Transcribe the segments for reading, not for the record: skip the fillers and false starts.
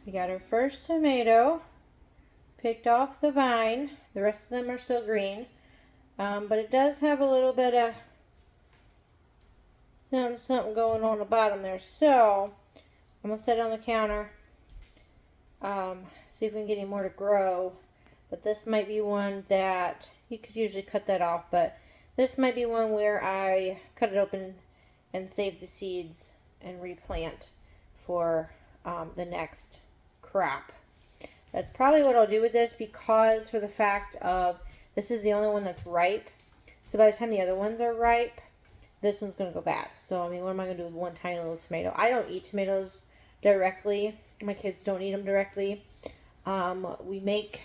We got our first tomato picked off the vine. The rest of them are still green. But it does have a little bit of something going on the bottom there. So I'm going to set it on the counter. See if we can get any more to grow. But this might be one that you could usually cut that off. But this might be one where I cut it open and save the seeds and replant for the next crop. That's probably what I'll do with this, because for the fact of this is the only one that's ripe. So by the time the other ones are ripe, this one's going to go bad. So, I mean, what am I going to do with one tiny little tomato? I don't eat tomatoes directly. My kids don't eat them directly. We make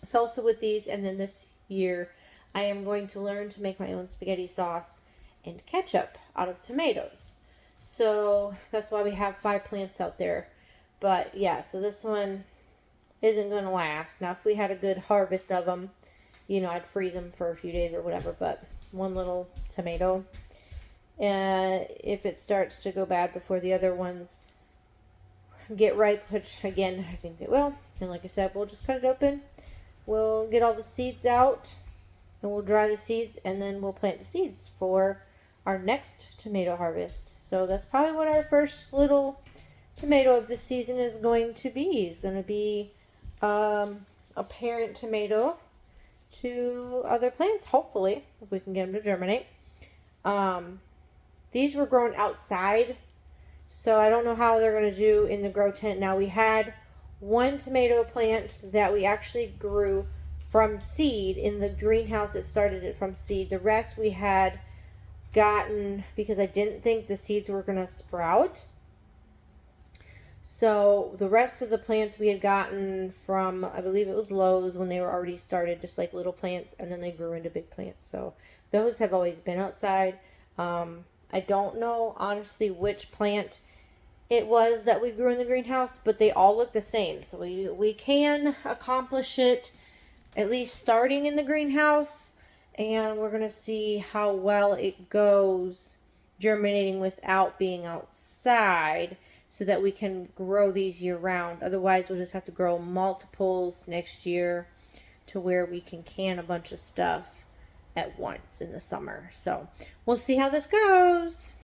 salsa with these, and then this year I am going to learn to make my own spaghetti sauce and ketchup out of tomatoes. So that's why we have 5 plants out there. But yeah, so this one isn't going to last. Now, if we had a good harvest of them, you know, I'd freeze them for a few days or whatever. But one little tomato, and if it starts to go bad before the other ones get ripe, which again I think it will, and like I said, we'll just cut it open. We'll get all the seeds out, and we'll dry the seeds, and then we'll plant the seeds for our next tomato harvest. So that's probably what our first little tomato of the season is going to be. It's going to be a parent tomato to other plants, hopefully, if we can get them to germinate. These were grown outside, so I don't know how they're going to do in the grow tent. Now, we had one tomato plant that we actually grew from seed in the greenhouse. It started it from seed. The rest we had gotten because I didn't think the seeds were going to sprout. So the rest of the plants we had gotten from, I believe it was Lowe's, when they were already started, just like little plants, and then they grew into big plants. So those have always been outside. I don't know, honestly, which plant it was that we grew in the greenhouse, but they all look the same. So we can accomplish it, at least starting in the greenhouse, and we're going to see how well it goes germinating without being outside, so that we can grow these year round. Otherwise, we'll just have to grow multiples next year to where we can can a bunch of stuff at once in the summer. So we'll see how this goes.